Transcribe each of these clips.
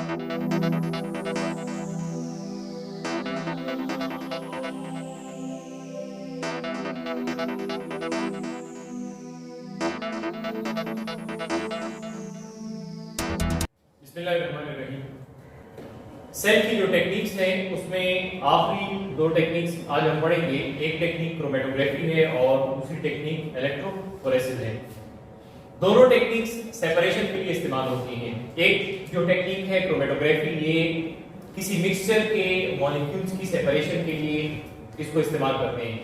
बिस्मिल्लाहिर्रहमानिर्रहीम। सेल की जो टेक्निक्स हैं उसमें आखिरी दो टेक्निक्स आज हम पढ़ेंगे। एक टेक्निक क्रोमेटोग्राफी है और दूसरी टेक्निक इलेक्ट्रोफोरेसिस है। दोनों टेक्निक्स सेपरेशन के लिए इस्तेमाल होती हैं। एक जो टेक्निक है क्रोमेटोग्राफी, ये किसी मिक्सचर के मॉलिक्यूल्स की सेपरेशन के लिए इसको इस्तेमाल करते हैं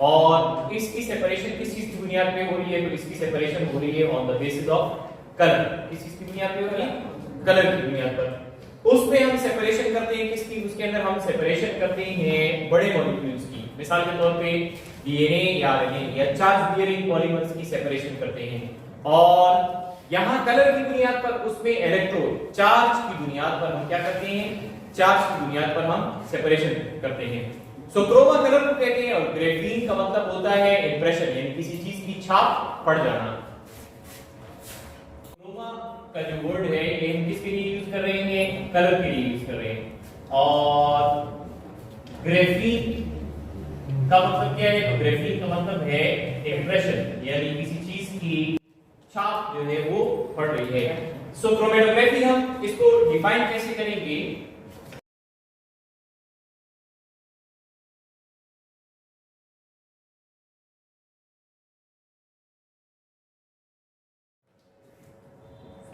और इसकी सेपरेशन किस चीज की बुनियाद पे हो रही है? तो इसकी सेपरेशन हो रही है on the basis of colour. किस चीज की बुनियाद पे हो रही है? कलर की बुनियाद पर। उसमें हम सेपरेशन करते हैं किसकी? उसके अंदर हम सेपरेशन करते हैं बड़े मॉलिक्यूल्स की। मिसाल के तौर पे डीएनए या आरएनए या चार्ज बियरिंग पॉलीमर्स की सेपरेशन करते हैं और यहां कलर की बुनियाद पर उसमें इलेक्ट्रोड चार्ज की बुनियाद पर हम क्या करते हैं? चार्ज की बुनियाद पर हम सेपरेशन करते हैं। सो क्रोमा कलर को कहते हैं और ग्रेफीन का मतलब होता है इंप्रेशन, यानी किसी चीज की छाप पड़ जाना। क्रोमा का जो वर्ड है ये हम किसके लिए यूज कर रहे हैं? कलर के लिए यूज कर रहे हैं। और ग्रेफीन का मतलब क्या है? तो ग्रेफीन का मतलब है इंप्रेशन, यानी किसी चीज की छाप जो है वो पड़ रही है। सो क्रोमेटोग्राफी हम इसको डिफाइन कैसे करेंगे?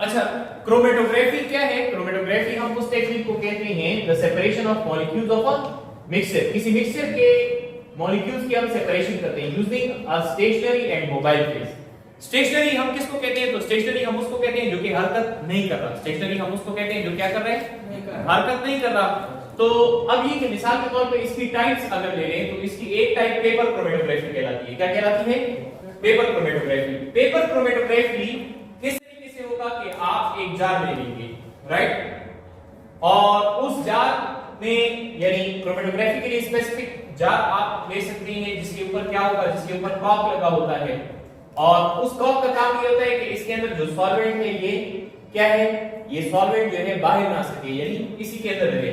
अच्छा, क्रोमेटोग्राफी क्या है? क्रोमेटोग्राफी हम उस टेक्निक को कहते हैं the separation of molecules of a mixture. किसी मिक्सचर के मॉलिक्यूल्स की हम सेपरेशन करते हैं using a stationary and mobile phase. Stationary हम किसको कहते हैं? तो स्टेशनरी हम उसको कहते हैं जो कि हरकत नहीं कर रहा। स्टेशनरी हम उसको कहते हैं जो क्या कर रहा है? हरकत नहीं कर रहा। तो अब ये कि मिसाल के तौर पे इसकी टाइप्स अगर ले लें तो इसकी एक टाइप पेपर क्रोमेटोग्राफी कहलाती है। क्या कहलाती है? Paper chromatography. पेपर क्रोमेटोग्राफी किस तरीके से होगा कि आप एक जार ले लेंगे, राइट, और उस जार में यानी क्रोमेटोग्राफी के लिए स्पेसिफिक जार आप ले सकते हैं जिसके ऊपर क्या होगा? जिसके ऊपर कॉर्क लगा होता है और उस कॉर्क का काम ये होता है कि इसके अंदर जो सॉल्वेंट है ये क्या है? ये सॉल्वेंट जो है बाहर ना सके, यानी इसी के अंदर रहे।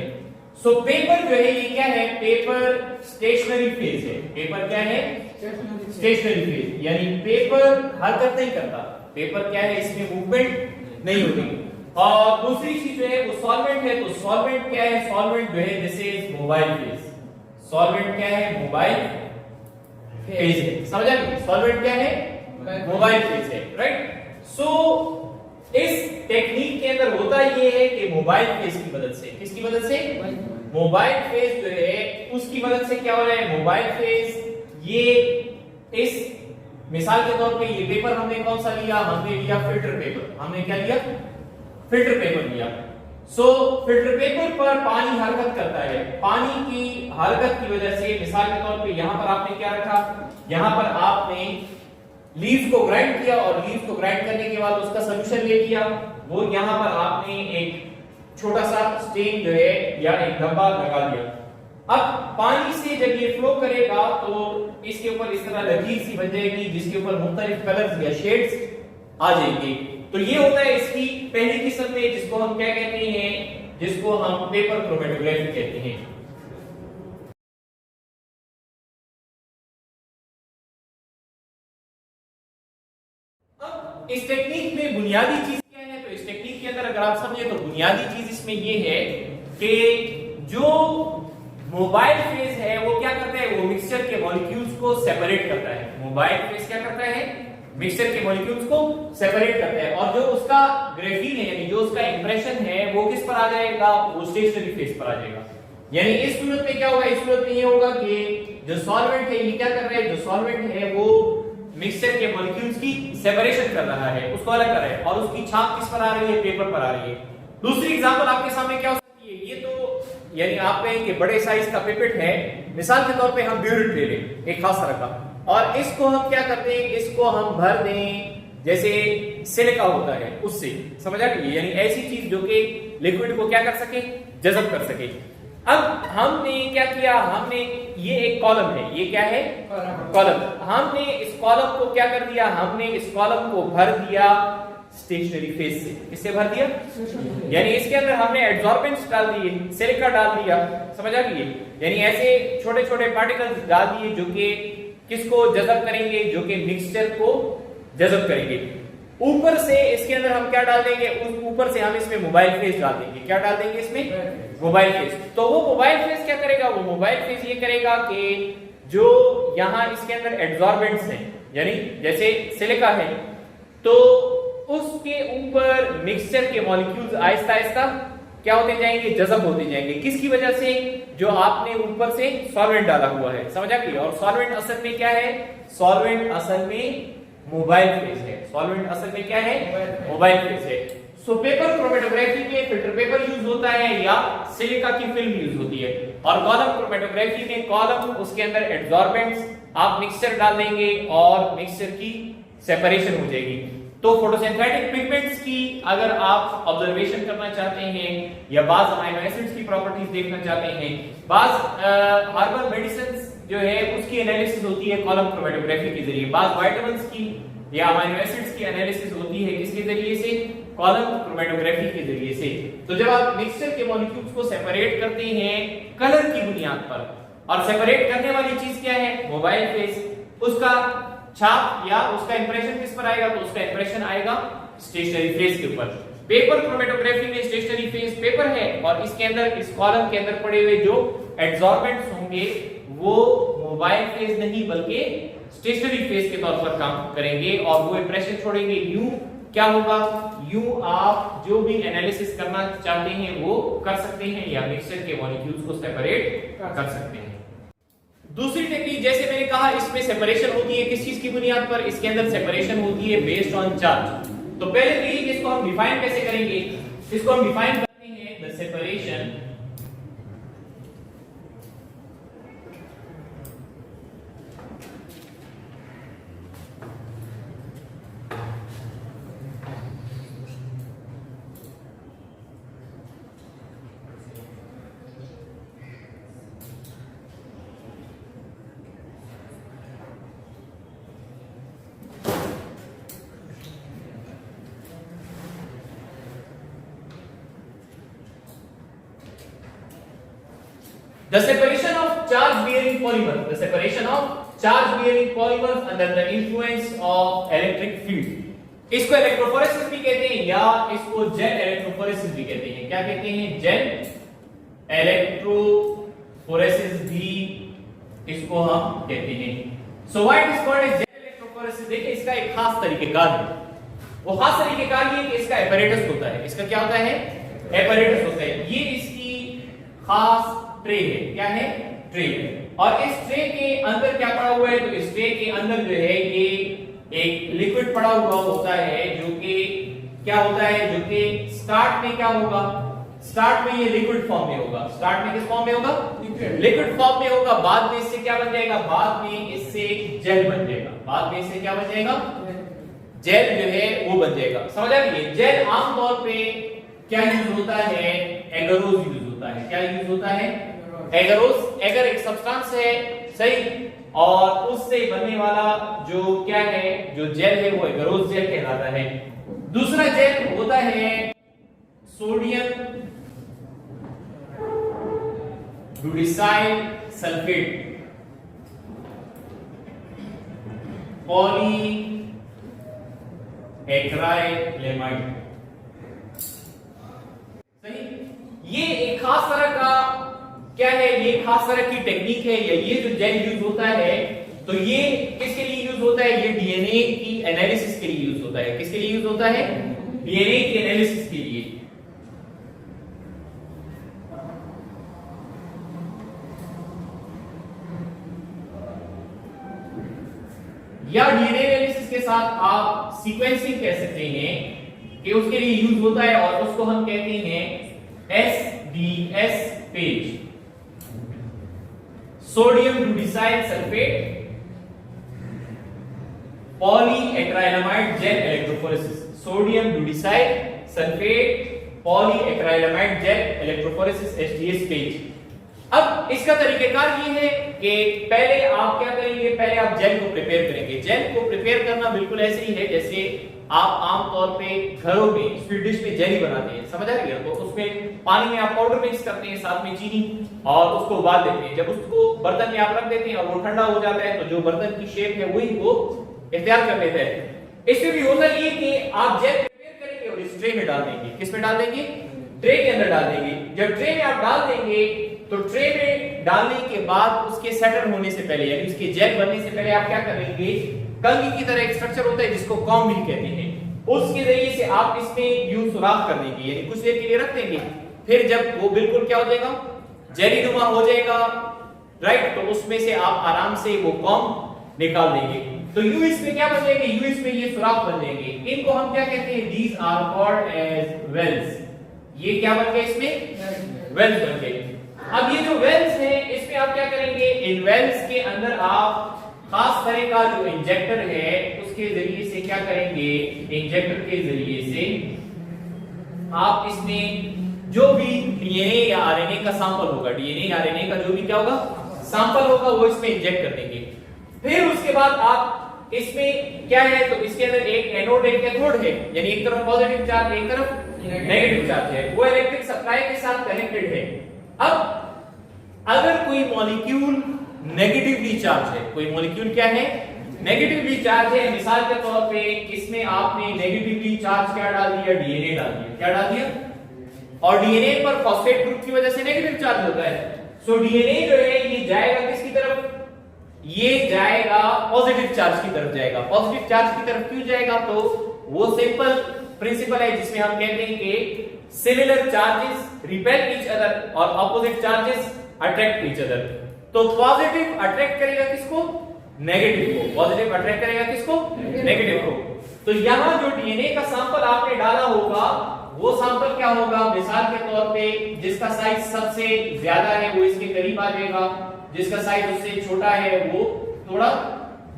सो पेपर जो है ये क्या है? पेपर स्टेशनरी फेज है। पेपर क्या है? स्टेशनरी फेज, यानी पेपर हरकत नहीं करता। पेपर क्या है? इसमें मूवमेंट नहीं होती। और दूसरी चीज जो है वो सॉल्वेंट है। तो सॉल्वेंट क्या है? सॉल्वेंट जो है this is mobile phase. Solvent क्या है? मोबाइल फेज है। समझ आ गई? सॉल्वेंट क्या है? मोबाइल फेज है, राइट। सो इस टेक्निक के अंदर होता ये है कि मोबाइल फेज की मदद से, किसकी मदद से? मोबाइल फेज जो है उसकी मदद से क्या हो रहा है? मोबाइल फेज ये इस मिसाल के तौर पे ये पेपर हमने कौन सा लिया? हमने लिया फिल्टर पेपर। हमने क्या लिया? फिल्टर पेपर लिया। सो फिल्टर पेपर पर पानी हरकत करता है। पानी की हरकत की वजह से मिसाल के तौर पे यहां पर आपने क्या रखा? यहां पर आपने लीव्स को ग्राइंड किया और लीव्स को ग्राइंड करने के बाद उसका सॉल्यूशन ले लिया। वो यहां पर आपने एक छोटा सा स्टेन जो है या एक धब्बा लगा दिया। अब पानी से जब ये फ्लो करेगा तो इसके ऊपर इस तरह लकीर सी बन जाएगी जिसके ऊपर मुख्तलिफ कलर्स या शेड्स आ जाएंगे। तो ये होता है इसकी पहली किस्म में, जिसको हम क्या कहते हैं? जिसको हम पेपर क्रोमेटोग्राफी कहते हैं। अब इस टेक्निक में बुनियादी चीज क्या है? तो इस टेक्निक के अंदर अगर आप समझे तो बुनियादी चीज इसमें ये है कि जो मोबाइल फेज है वो क्या करता है? वो मिक्सचर के मॉलिक्यूल्स को सेपरेट करता है। मोबाइल फेज क्या करता है? मिक्सचर के मॉलिक्यूल्स को सेपरेट करता है और जो उसका ग्रेफीन है यानी जो उसका इंप्रेशन है वो किस पर आ जाएगा? वो स्टेशनरी फेज पर आ जाएगा। यानी इस सूरत में क्या होगा? इस सूरत में ये होगा कि जो सॉल्वेंट है ये क्या कर रहा है? जो सॉल्वेंट है वो मिक्सचर के मॉलिक्यूल्स की सेपरेशन कर रहा है, उसको अलग कर रहा है और उसकी छाप किस पर आ रही है? पेपर पर आ रही है। दूसरी एग्जांपल आपके सामने क्या हो सकती है? ये तो यानी आप कहें कि बड़े साइज का पिपेट है। मिसाल के तौर पे हम ब्यूरेट ले लें एक खास तरह का और इसको हम क्या करते हैं? इसको हम भर दें जैसे सिलिका होता है उससे। समझ आ गई? यानी ऐसी चीज जो कि लिक्विड को क्या कर सके? जज़ब कर सके। अब हमने क्या किया? हमने ये एक कॉलम है, ये क्या है? कॉलम। हमने इस कॉलम को क्या कर दिया? हमने इस कॉलम को भर दिया स्टेशनरी फेज से। किससे भर दिया? यानी इसके अंदर हमने एडसॉर्बेंट्स डाल दिए, सिलिका डाल दिया, समझ आ गई? यानी ऐसे छोटे छोटे पार्टिकल्स डाल दिए जो कि किसको जज़ब करेंगे, जो कि मिक्सचर को जज़ब करेंगे। ऊपर से इसके अंदर हम क्या डाल देंगे, उस ऊपर से हम इसमें मोबाइल फेज डाल देंगे। क्या डाल देंगे इसमें? Mobile phase. तो वो मोबाइल फेज क्या करेगा? वो मोबाइल फेज ये करेगा कि जो यहां इसके अंदर एडसॉर्बेंट्स हैं, यानी जैसे सिलिका है, तो उसके ऊपर मिक्सचर के मॉलिक्यूल्स आहिस्ता आहिस्ता क्या होते जाएंगे? जज़ब होते जाएंगे। किसकी वजह से? जो आपने ऊपर से सॉल्वेंट डाला हुआ है, समझ आ गई? और सॉल्वेंट असल में क्या है? सॉल्वेंट असल में मोबाइल फेज है। सॉल्वेंट असल में क्या है? मोबाइल फेज है। सो पेपर क्रोमेटोग्राफी में फिल्टर पेपर यूज होता है या सिलिका की फिल्म यूज होती है। और कॉलम क्रोमेटोग्राफी में कॉलम, उसके अंदर एडसॉर्बेंट्स आप मिक्सचर डाल देंगे और मिक्सचर की सेपरेशन हो जाएगी। तो फोटोसिंथेटिक पिगमेंट्स की अगर आप ऑब्जर्वेशन करना चाहते हैं या बाज अमीनो एसिड्स की प्रॉपर्टीज देखना चाहते हैं, बाज हर्बल मेडिसिन्स जो है उसकी एनालिसिस होती है कॉलम क्रोमेटोग्राफी के जरिए। बाज विटामिन्स की या अमीनो एसिड्स की एनालिसिस होती है किसके जरिए से? कॉलम क्रोमेटोग्राफी के जरिए से। तो जब आप मिक्सचर के मॉलिक्यूल्स को सेपरेट करते हैं कलर की बुनियाद पर, और सेपरेट करने वाली चीज क्या है? Mobile phase. उसका छाप या उसका इंप्रेशन किस पर आएगा? तो उसका इंप्रेशन आएगा स्टेशनरी फेज के ऊपर। पेपर क्रोमेटोग्राफी में स्टेशनरी फेज पेपर है और इसके अंदर, इस कॉलम के अंदर पड़े हुए जो एडसॉर्बेंट्स होंगे वो मोबाइल फेज नहीं बल्कि स्टेशनरी फेज के तौर पर काम करेंगे और वो इंप्रेशन छोड़ेंगे। यूं क्या होगा? यूं आप जो भी एनालिसिस करना चाहते हैं वो कर सकते हैं या मिक्सचर के मॉलिक्यूल्स को सेपरेट कर सकते हैं। दूसरी टेक्निक, जैसे मैंने कहा, इसमें सेपरेशन होती है किस चीज की बुनियाद पर? इसके अंदर सेपरेशन होती है बेस्ड ऑन चार्ज। तो पहले तो ये इसको हम डिफाइन कैसे करेंगे? इसको हम डिफाइन करते हैं the separation The separation of charge-bearing polymers. The separation of charge-bearing polymers under the influence of electric field. इसको इलेक्ट्रोफोरेसिस भी कहते हैं या इसको जेल इलेक्ट्रोफोरेसिस भी कहते हैं। क्या कहते हैं? जेल इलेक्ट्रोफोरेसिस भी इसको हम कहते हैं। So why it is called as gel electrophoresis? देखिए इसका एक खास तरीकेकार है। वो खास तरीकेकार ये कि इसका एपैरेटस होता है। इसका क्या होता है? एपैरेटस होता है। ये इसकी खास ट्रे है। क्या है? ट्रे। और इस ट्रे के अंदर क्या पड़ा हुआ है? तो इस ट्रे के अंदर जो है ये एक लिक्विड पड़ा हुआ होता है जो कि क्या होता है? जो कि स्टार्ट में क्या होगा? स्टार्ट में ये लिक्विड फॉर्म में होगा। स्टार्ट में किस फॉर्म में होगा? लिक्विड फॉर्म में होगा। बाद में इससे क्या बन जाएगा? बाद में इससे जेल बन जाएगा। बाद में इससे क्या बन जाएगा? जेल जो है वो बन जाएगा। समझ आ गई? जेल आमतौर पे क्या यूज होता है? एगरोज यूज होता है। क्या यूज होता है? एगरोज। एगर एक सब्सटेंस है, सही, और उससे बनने वाला जो क्या है, जो जेल है वो एगरोज जेल कहलाता है। दूसरा जेल होता है सोडियम ड्यूडिसाइल सल्फेट, पॉली एक्राइलेमाइड। सही। ये एक खास तरह का क्या है? ये खास तरह की टेक्निक है या ये जो जेल यूज होता है, तो ये किसके लिए यूज होता है? ये डीएनए की एनालिसिस के लिए यूज होता है। किसके लिए यूज होता है? डीएनए की एनालिसिस के लिए। या डीएनए एनालिसिस के साथ आप सीक्वेंसिंग कह सकते हैं कि उसके लिए यूज होता है और उसको हम कहते हैं S D S PAGE, sodium dodecyl sulphate polyacrylamide gel electrophoresis. Sodium dodecyl sulphate polyacrylamide gel electrophoresis S D S PAGE. अब इसका तरीकेकार ये है कि पहले आप क्या करेंगे, पहले आप जेल को प्रिपेयर करेंगे। जेल को प्रिपेयर करना बिल्कुल ऐसे ही है जैसे आप आमतौर पे घरों में स्वीट डिश में जेली बनाते हैं, समझ आ रही है? तो उसमें पानी में आप पाउडर मिक्स करते हैं, साथ में चीनी, और उसको उबाल देते हैं। जब उसको बर्तन में आप रख देते हैं और वो ठंडा हो जाता है तो जो बर्तन की शेप है वही वो इख्तियार कर लेता है। इसमें भी होता ये कि आप जेल प्रिपेयर करेंगे और इस ट्रे में डाल देंगे। किस में डाल देंगे? ट्रे के अंदर डाल देंगे। जब ट्रे में आप डाल देंगे तो ट्रे में डालने के बाद उसके सेटल होने से पहले यानी उसके जेल बनने से पहले आप क्या करेंगे, कंघी की तरह एक स्ट्रक्चर होता है जिसको कॉम मिल कहते हैं, उसके जरिए से आप इसमें यूं सुराख कर देंगे, यानी कुछ देर के लिए रख देंगे। फिर जब वो बिल्कुल क्या हो जाएगा, जेलीनुमा हो जाएगा, राइट, तो उसमें से आप आराम से वो कॉम निकाल देंगे। तो यूं इसमें क्या बन जाएंगे, यूं इसमें ये सुराख बन जाएंगे। इनको हम क्या कहते हैं, these are called as wells. ये क्या बन गए, इसमें वेल्स बन गए। अब ये जो वेल्स है इसमें आप क्या करेंगे, इन वेल्स के अंदर आप खास तरह का जो इंजेक्टर है उसके जरिए से क्या करेंगे, इंजेक्टर के जरिए से आप इसमें जो भी डीएनए या आरएनए का सैंपल होगा, डीएनए या आरएनए का जो भी क्या होगा सैंपल होगा वो इसमें इंजेक्ट कर देंगे। फिर उसके बाद आप इसमें क्या है, तो इसके अंदर एक एनोड एक कैथोड है, यानी एक तरफ पॉजिटिव चार्ज एक तरफ नेगेटिव चार्ज है, वो इलेक्ट्रिक सप्लाई के साथ कनेक्टेड है। अब अगर कोई मॉलिक्यूल नेगेटिवली चार्ज है, कोई मॉलिक्यूल क्या है, नेगेटिवली चार्ज है, मिसाल के तौर पे इसमें आपने नेगेटिवली चार्ज क्या डाल दिया, डीएनए डाल दिया, क्या डाल दिया, और डीएनए पर फॉस्फेट ग्रुप की वजह से नेगेटिव चार्ज होता है। सो डीएनए जो है ये जाएगा किसकी तरफ, ये जाएगा पॉजिटिव चार्ज की तरफ जाएगा। पॉजिटिव चार्ज की तरफ क्यों जाएगा, तो वो सिंपल प्रिंसिपल है जिसमें हम कहते हैं कि similar charges repel each other और opposite charges attract each other. तो पॉजिटिव अट्रैक्ट करेगा किसको, नेगेटिव को, पॉजिटिव अट्रैक्ट करेगा किसको, नेगेटिव को। तो यहां जो डीएनए का सैंपल आपने डाला होगा वो सैंपल क्या होगा, मिसाल के तौर पे जिसका साइज सबसे ज्यादा है वो इसके करीब आ जाएगा, जिसका साइज उससे छोटा है वो थोड़ा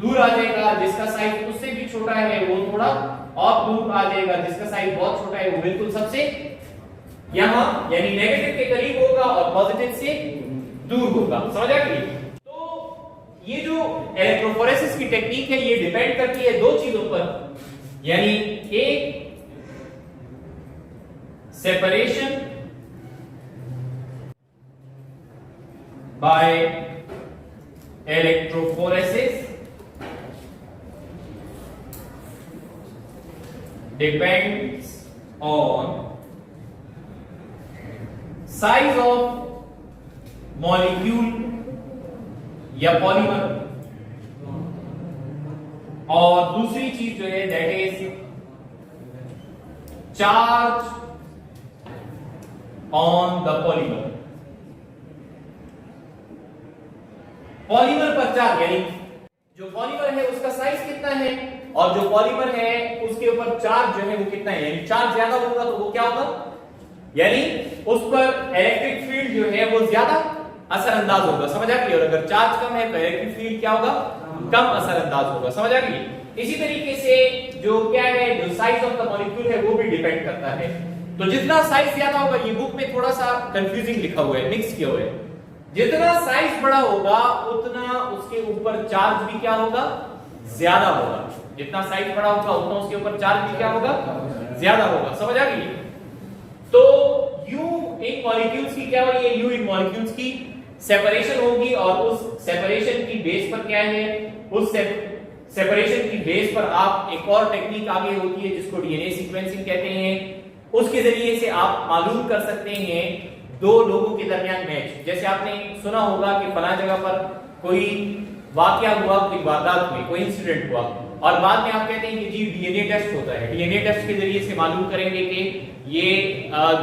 दूर आ जाएगा, जिसका साइज उससे भी छोटा है वो थोड़ा और दूर आ जाएगा, जिसका साइज बहुत छोटा है वो बिल्कुल सबसे यहां यानी नेगेटिव के करीब होगा और पॉजिटिव से दूर होगा। समझ आ गई? तो ये जो इलेक्ट्रोफोरेसिस की टेक्निक है ये डिपेंड करती है दो चीजों पर, यानी एक separation by electrophoresis depends on size of molecule या पॉलीमर, और दूसरी चीज जो है that is charge on the polymer. Polymer पर चार्ज यानी जो पॉलीमर है उसका साइज कितना है और जो पॉलीमर है उसके ऊपर चार्ज जो है वो कितना है, यानी चार्ज ज्यादा होगा तो वो क्या होगा, यानी उस पर इलेक्ट्रिक फील्ड जो है वो ज्यादा असरअंदाज होगा। समझ आ गई? और अगर चार्ज कम है तो इलेक्ट्रिक फील्ड क्या होगा, कम असरअंदाज होगा। समझ आ गई? इसी तरीके से जो क्या है, जो साइज ऑफ द मॉलिक्यूल है वो भी डिपेंड करता है। तो जितना साइज ज्यादा होगा, ये बुक में थोड़ा सा कंफ्यूजिंग लिखा हुआ है, मिक्स किया हुआ है, जितना साइज बड़ा होगा उतना उसके ऊपर चार्ज भी क्या होगा, ज्यादा होगा। जितना साइज बड़ा होगा उतना उसके ऊपर चार्ज भी क्या होगा, ज्यादा होगा। समझ आ गई? तो यू इन मॉलिक्यूल्स की क्या हो रही है, यू इन मॉलिक्यूल्स की सेपरेशन होगी और उस सेपरेशन की बेस पर क्या है, उस सेपरेशन की बेस पर आप एक और टेक्निक आगे होती है जिसको डीएनए सीक्वेंसिंग कहते हैं। उसके जरिए से आप मालूम कर सकते हैं दो लोगों के दरमियान मैच। जैसे आपने सुना होगा कि फला जगह पर कोई वाकया हुआ, कोई वारदात हुई, कोई इंसिडेंट हुआ और बाद में आप कहते हैं कि जी डीएनए टेस्ट होता है, डीएनए टेस्ट के जरिए से मालूम करेंगे कि ये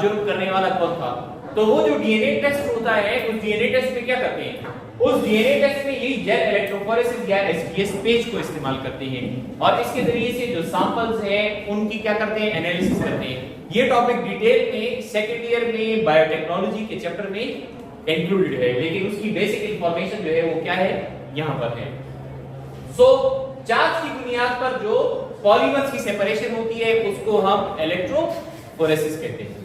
जुर्म करने वाला कौन था। तो वो जो डीएनए टेस्ट होता है उस डीएनए टेस्ट में क्या करते हैं, उस डीएनए टेस्ट में यही जेल इलेक्ट्रोफोरेसिस या एसटीएस पेज को इस्तेमाल करते हैं और इसके जरिए से जो सैंपल्स हैं उनकी क्या करते हैं, एनालिसिस करते हैं। ये टॉपिक डिटेल में सेकंड ईयर में बायोटेक्नोलॉजी के चैप्टर में इंक्लूडेड है, लेकिन उसकी बेसिक इंफॉर्मेशन जो है वो क्या है, यहां पर है। सो चार्ज की बुनियाद पर जो पॉलीमर्स की सेपरेशन होती है उसको हम इलेक्ट्रोफोरेसिस कहते हैं।